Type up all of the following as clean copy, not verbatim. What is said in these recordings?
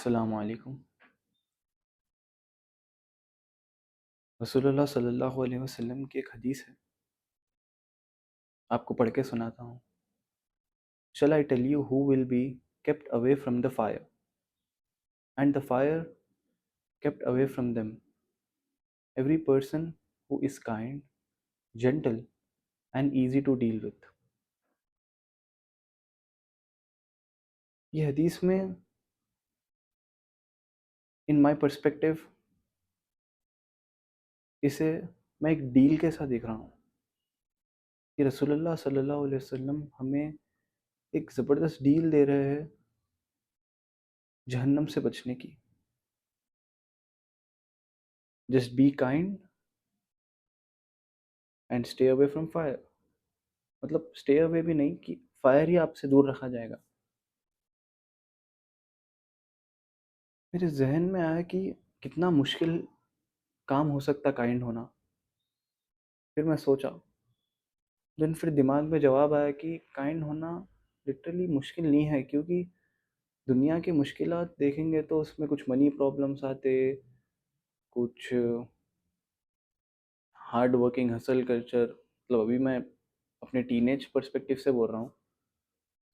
अस्सलामु अलैकुम। रसूलुल्लाह सल्लल्लाहु अलैहि वसल्लम की एक हदीस है, आपको पढ़ के सुनाता हूँ। Shall I tell you who will be kept away from the fire, and the fire kept away from them? Every person who is kind, gentle, and easy to deal with. ये हदीस में इन माय पर्सपेक्टिव इसे मैं एक deal के साथ देख रहा हूँ कि रसूलुल्लाह सल्लल्लाहु अलैहि वसल्लम हमें एक ज़बरदस्त डील दे रहे हैं जहन्नम से बचने की। Just be kind and stay away from fire. मतलब स्टे अवे भी नहीं कि फायर ही आपसे दूर रखा जाएगा। मेरे जहन में आया कि कितना मुश्किल काम हो सकता काइंड होना। फिर मैं सोचा, देन फिर दिमाग में जवाब आया कि काइंड होना लिटरली मुश्किल नहीं है, क्योंकि दुनिया की मुश्किलात देखेंगे तो उसमें कुछ मनी प्रॉब्लम्स आते, कुछ हार्ड वर्किंग हसल कल्चर। मतलब अभी मैं अपने टीनेज पर्सपेक्टिव से बोल रहा हूँ,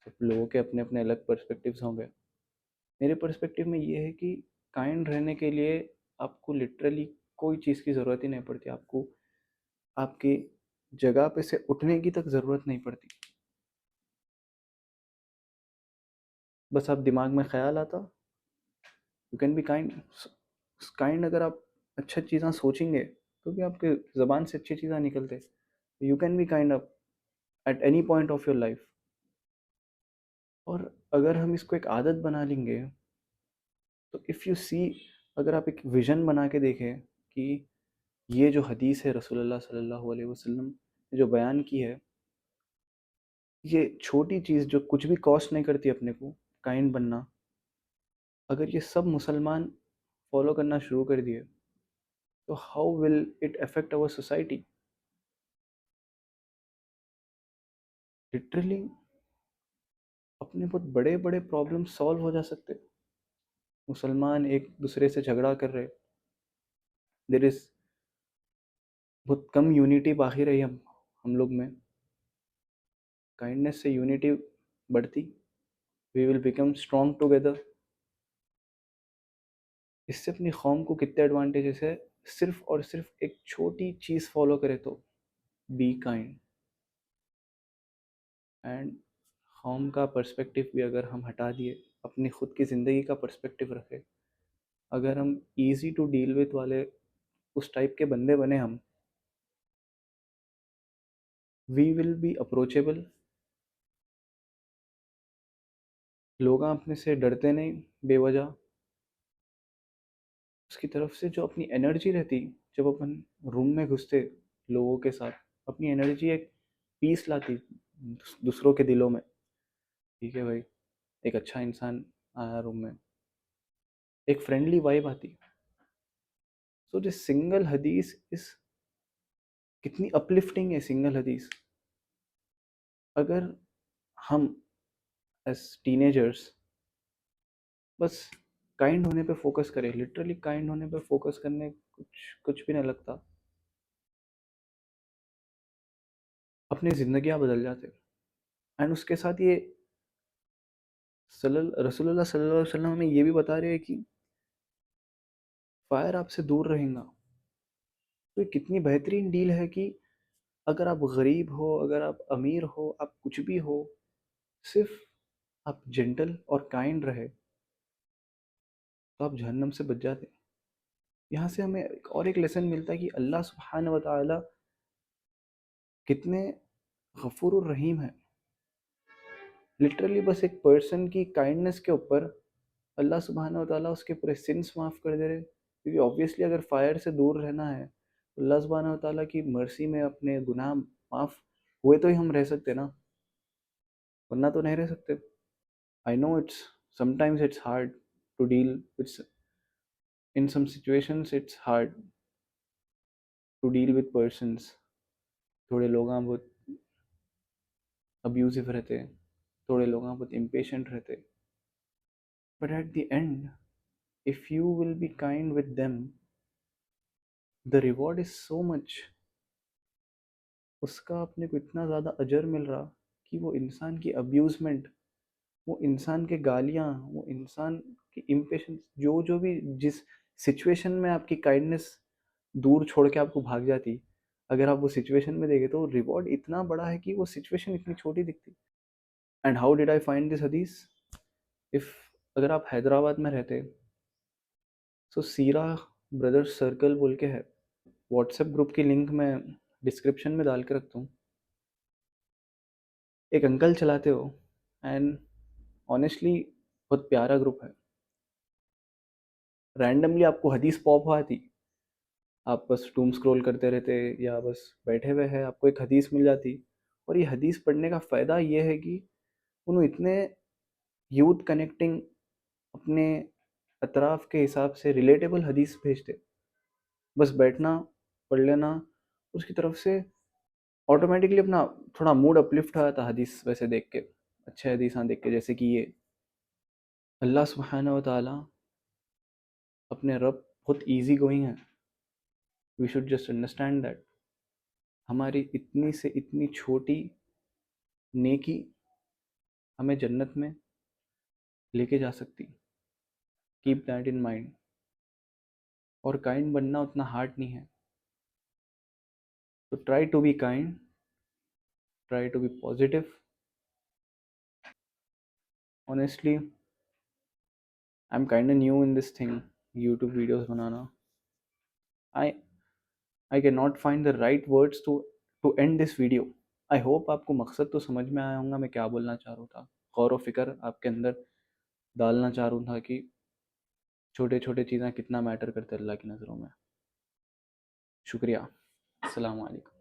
सब लोगों के अपने अपने अलग पर्सपेक्टिव्स होंगे। मेरे पर्सपेक्टिव में ये है कि काइंड रहने के लिए आपको लिटरली कोई चीज़ की ज़रूरत ही नहीं पड़ती। आपको आपकी जगह पे से उठने की तक ज़रूरत नहीं पड़ती। बस आप दिमाग में ख्याल आता, you can be kind. Kind अगर आप अच्छा चीज़ें सोचेंगे तो भी आपके ज़बान से अच्छी चीज़ें निकलते। You can be kind up at any point of your life. और अगर हम इसको एक आदत बना लेंगे तो इफ़ यू सी, अगर आप एक विज़न बना के देखें कि ये जो हदीस है रसूलुल्लाह सल्लल्लाहु अलैहि वसल्लम ने जो बयान की है, ये छोटी चीज़ जो कुछ भी कॉस्ट नहीं करती अपने को, काइंड बनना, अगर ये सब मुसलमान फॉलो करना शुरू कर दिए तो how will it affect our society. Literally अपने बहुत बड़े बड़े प्रॉब्लम सॉल्व हो जा सकते। मुसलमान एक दूसरे से झगड़ा कर रहे, देर इज बहुत कम यूनिटी बाकी रही हम लोग में। काइंडनेस से यूनिटी बढ़ती, we will become strong together. इससे अपनी कौम को कितने एडवांटेजेस है, सिर्फ और सिर्फ एक छोटी चीज़ फॉलो करे तो, बी काइंड। एंड कौम का पर्सपेक्टिव भी अगर हम हटा दिए, अपनी खुद की ज़िंदगी का पर्सपेक्टिव रखे, अगर हम इजी टू डील विथ वाले उस टाइप के बंदे बने हम, वी विल बी अप्रोचेबल। लोग अपने से डरते नहीं बेवजह। उसकी तरफ से जो अपनी एनर्जी रहती, जब अपन रूम में घुसते लोगों के साथ, अपनी एनर्जी एक पीस लाती दूसरों के दिलों में। ठीक है भाई, एक अच्छा इंसान आया रूम में, एक फ्रेंडली वाइब आती। सो दिस सिंगल हदीस इस कितनी अपलिफ्टिंग है सिंगल हदीस। अगर हम एज टीनेजर्स बस काइंड होने पे फोकस करें, लिटरली काइंड होने पे फोकस करने कुछ कुछ भी नहीं लगता, अपनी ज़िंदगियाँ बदल जाते। एंड उसके साथ ये रसूलुल्लाह सल्लल्लाहु अलैहि वसल्लम हमें ये भी बता रहे हैं कि फायर आपसे दूर रहेगा। तो ये कितनी बेहतरीन डील है कि अगर आप गरीब हो, अगर आप अमीर हो, आप कुछ भी हो, सिर्फ आप जेंटल और काइंड रहे तो आप जहन्नम से बच जाते। यहाँ से हमें और एक लेसन मिलता है कि अल्लाह सुब्हानहू व तआला कितने गफूर और रहीम है। लिटरली बस एक पर्सन की काइंडनेस के ऊपर अल्लाह सुब्हानहू व तआला उसके पूरे सिंस माफ़ कर दे रहे। क्योंकि ऑब्वियसली अगर फायर से दूर रहना है तो अल्लाह सुब्हानहू व तआला की मर्सी में अपने गुनाह माफ़ हुए तो ही हम रह सकते ना, वरना तो नहीं रह सकते। I know it's sometimes it's hard to deal with, in some situations it's hard to deal with persons. थोड़े लोग बहुत अब्यूजिव रहते, थोड़े लोग बहुत इम्पेशेंट रहते, but at the end if you will be kind with them, the reward is so much. उसका अपने को इतना ज़्यादा अजर मिल रहा कि वो इंसान की अब्यूज़मेंट, वो इंसान के गालियाँ, वो इंसान की इम्पेशंस, जो जो भी जिस सिचुएशन में आपकी काइंडनेस दूर छोड़ के आपको भाग जाती, अगर आप वो सिचुएशन में देखे तो रिवॉर्ड इतना बड़ा है कि वो सिचुएशन इतनी छोटी दिखती। And how did I find this हदीस? इफ़ अगर आप हैदराबाद में रहते, सो सीरा ब्रदर्स सर्कल बोल के है, व्हाट्सएप ग्रुप की लिंक मैं डिस्क्रिप्शन में डाल के रखता हूँ। एक अंकल चलाते हो, एंड ऑनेस्टली बहुत प्यारा ग्रुप है। रैंडमली आपको हदीस पॉप हुआ थी, आप बस डूम स्क्रॉल करते रहते या बस बैठे हुए हैं, आपको एक हदीस मिल जाती। और ये हदीस पढ़ने का फ़ायदा ये है कि उन्होंने इतने यूथ कनेक्टिंग, अपने अतराफ़ के हिसाब से रिलेटेबल हदीस भेजते। बस बैठना, पढ़ लेना, उसकी तरफ से ऑटोमेटिकली अपना थोड़ा मूड अपलिफ्ट हो जाता हदीस वैसे देख के, अच्छे हदीसां देख के। जैसे कि ये अल्लाह सुब्हानहू व तआला अपने रब बहुत ईज़ी गोइंग है। We should just understand that हमारी इतनी से इतनी छोटी नेकी हमें जन्नत में लेके जा सकती। Keep that in mind. और काइंड बनना उतना हार्ड नहीं है, तो try to be kind, try to be positive. Honestly I am kind new in this thing, YouTube videos बनाना। I I can not find the right words to end this video. I hope आपको मकसद तो समझ में आया होगा मैं क्या बोलना चाह रहा था। गौर व फिक्र आपके अंदर डालना चाह रहा था कि छोटे छोटे चीज़ें कितना मैटर करते हैं अल्लाह की नज़रों में। शुक्रिया। अस्सलाम वालेकुम।